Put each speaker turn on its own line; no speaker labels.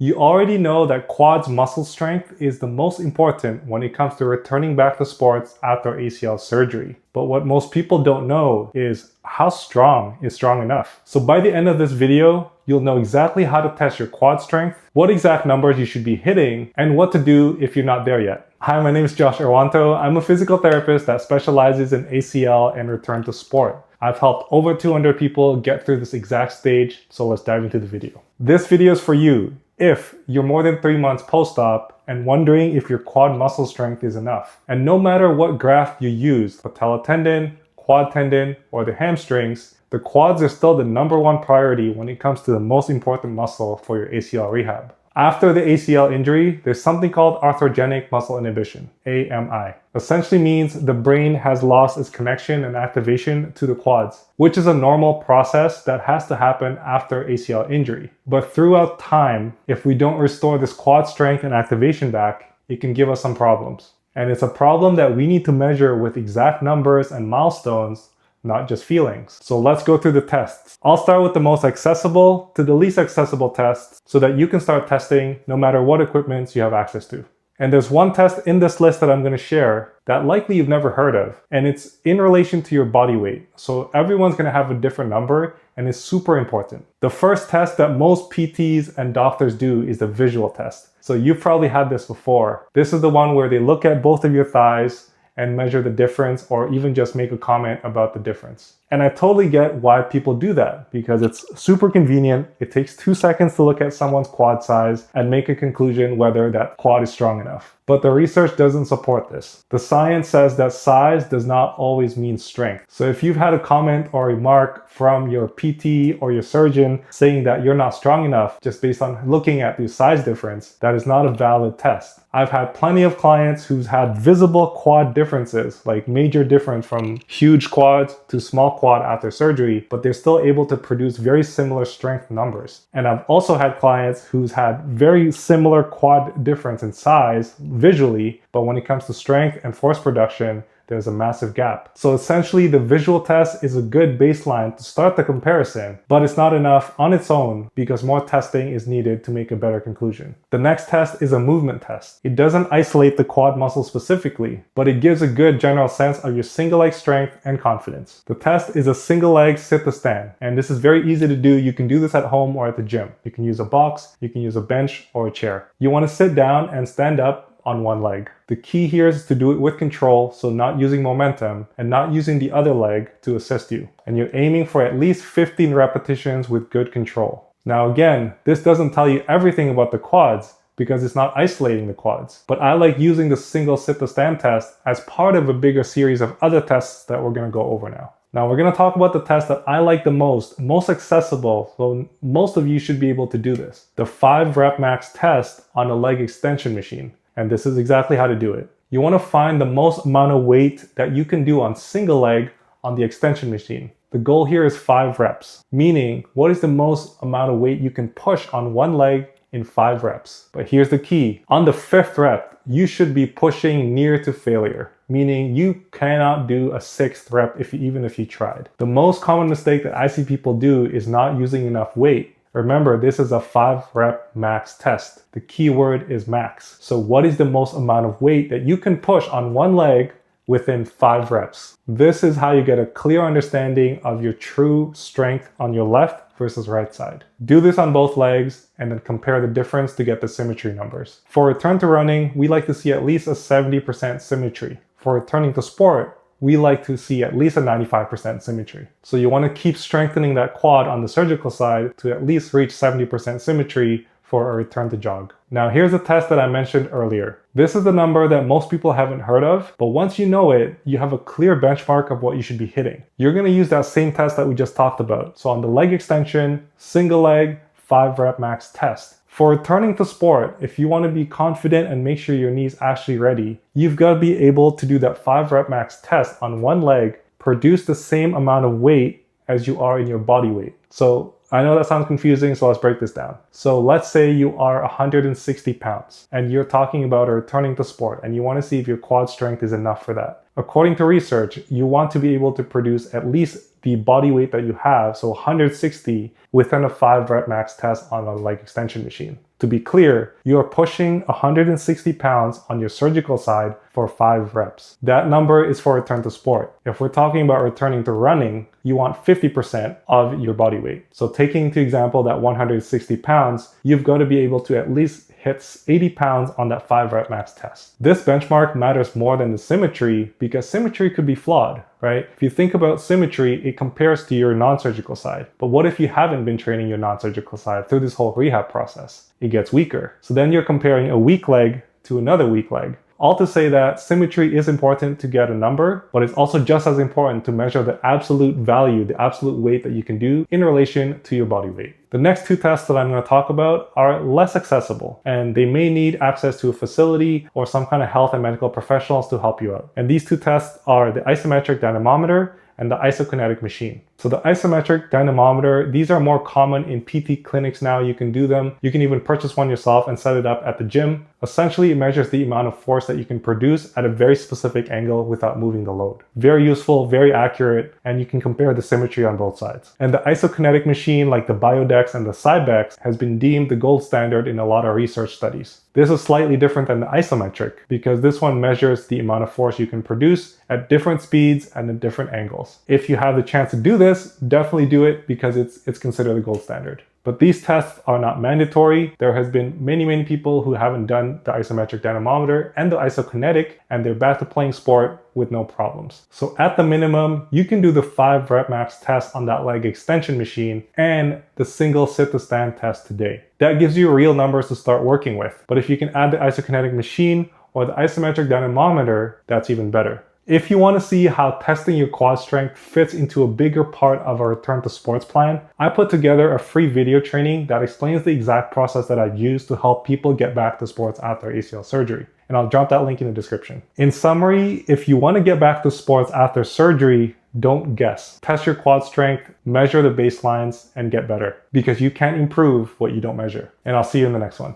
You already know that quads muscle strength is the most important when it comes to returning back to sports after ACL surgery. But what most people don't know is how strong is strong enough. So by the end of this video, you'll know exactly how to test your quad strength, what exact numbers you should be hitting, and what to do if you're not there yet. Hi, my name is Josh Erwanto. I'm a physical therapist that specializes in ACL and return to sport. I've helped over 200 people get through this exact stage, so let's dive into the video. This video is for you if you're more than 3 months post-op and wondering if your quad muscle strength is enough. And no matter what graft you use, patella tendon, quad tendon, or the hamstrings, the quads are still the #1 priority when it comes to the most important muscle for your ACL rehab. After the ACL injury, there's something called arthrogenic muscle inhibition, AMI. Essentially means the brain has lost its connection and activation to the quads, which is a normal process that has to happen after ACL injury. But throughout time, if we don't restore this quad strength and activation back, it can give us some problems. And it's a problem that we need to measure with exact numbers and milestones, not just feelings. So let's go through the tests. I'll start with the most accessible to the least accessible tests so that you can start testing no matter what equipment you have access to. And there's one test in this list that I'm going to share that likely you've never heard of, and it's in relation to your body weight. So everyone's going to have a different number, and it's super important. The first test that most PTs and doctors do is the visual test. So you've probably had this before. This is the one where they look at both of your thighs and measure the difference, or even just make a comment about the difference. And I totally get why people do that, because it's super convenient. It takes 2 seconds to look at someone's quad size and make a conclusion whether that quad is strong enough. But the research doesn't support this. The science says that size does not always mean strength. So if you've had a comment or remark from your PT or your surgeon saying that you're not strong enough just based on looking at the size difference, that is not a valid test. I've had plenty of clients who've had visible quad differences, like major difference from huge quads to small quad after surgery, but they're still able to produce very similar strength numbers. And I've also had clients who's had very similar quad difference in size visually, but when it comes to strength and force production, there's a massive gap. So essentially, the visual test is a good baseline to start the comparison, but it's not enough on its own because more testing is needed to make a better conclusion. The next test is a movement test. It doesn't isolate the quad muscle specifically, but it gives a good general sense of your single leg strength and confidence. The test is a single leg sit to stand, and this is very easy to do. You can do this at home or at the gym. You can use a box, you can use a bench or a chair. You want to sit down and stand up on one leg. The key here is to do it with control, so not using momentum and not using the other leg to assist you. And you're aiming for at least 15 repetitions with good control. Now again, this doesn't tell you everything about the quads because it's not isolating the quads. But I like using the single sit to stand test as part of a bigger series of other tests that we're going to go over now. Now we're going to talk about the test that I like the most accessible, so most of you should be able to do this. The 5 rep max test on a leg extension machine. And this is exactly how to do it. You want to find the most amount of weight that you can do on single leg on the extension machine. The goal here is 5 reps, meaning what is the most amount of weight you can push on one leg in 5 reps. But here's the key. On the 5th rep, you should be pushing near to failure, meaning you cannot do a 6th rep even if you tried. The most common mistake that I see people do is not using enough weight. Remember, this is a 5 rep max test. The key word is max. So what is the most amount of weight that you can push on one leg within 5 reps? This is how you get a clear understanding of your true strength on your left versus right side. Do this on both legs and then compare the difference to get the symmetry numbers. For return to running, we like to see at least a 70% symmetry. For returning to sport, we like to see at least a 95% symmetry. So you want to keep strengthening that quad on the surgical side to at least reach 70% symmetry for a return to jog. Now here's the test that I mentioned earlier. This is the number that most people haven't heard of, but once you know it, you have a clear benchmark of what you should be hitting. You're going to use that same test that we just talked about. So on the leg extension, single leg, 5 rep max test. For returning to sport, if you want to be confident and make sure your knee's actually ready, you've got to be able to do that 5 rep max test on one leg, produce the same amount of weight as you are in your body weight. So I know that sounds confusing, so let's break this down. So let's say you are 160 pounds and you're talking about returning to sport and you want to see if your quad strength is enough for that. According to research, you want to be able to produce at least the body weight that you have, so 160 within a 5 rep max test on a leg extension machine. To be clear, you are pushing 160 pounds on your surgical side for 5 reps. That number is for return to sport. If we're talking about returning to running, you want 50% of your body weight. So taking into example that 160 pounds, you've got to be able to at least hit 80 pounds on that 5 rep max test. This benchmark matters more than the symmetry because symmetry could be flawed, right? If you think about symmetry, it compares to your non-surgical side. But what if you haven't been training your non-surgical side through this whole rehab process? It gets weaker. So then you're comparing a weak leg to another weak leg. All to say that symmetry is important to get a number, but it's also just as important to measure the absolute value, the absolute weight that you can do in relation to your body weight. The next 2 tests that I'm going to talk about are less accessible, and they may need access to a facility or some kind of health and medical professionals to help you out. And these 2 tests are the isometric dynamometer and the isokinetic machine. So the isometric dynamometer, these are more common in PT clinics now. You can do them. You can even purchase one yourself and set it up at the gym. Essentially, it measures the amount of force that you can produce at a very specific angle without moving the load. Very useful, very accurate, and you can compare the symmetry on both sides. And the isokinetic machine, like the Biodex and the Cybex, has been deemed the gold standard in a lot of research studies. This is slightly different than the isometric because this one measures the amount of force you can produce at different speeds and at different angles. If you have the chance to do this, definitely do it because it's considered the gold standard. But these tests are not mandatory. There has been many people who haven't done the isometric dynamometer and the isokinetic, and they're back to playing sport with no problems. So at the minimum, you can do the 5 rep max test on that leg extension machine and the single sit to stand test today. That gives you real numbers to start working with. But if you can add the isokinetic machine or the isometric dynamometer, that's even better. If you want to see how testing your quad strength fits into a bigger part of our return to sports plan, I put together a free video training that explains the exact process that I've used to help people get back to sports after ACL surgery. And I'll drop that link in the description. In summary, if you want to get back to sports after surgery, don't guess. Test your quad strength, measure the baselines, and get better because you can't improve what you don't measure. And I'll see you in the next one.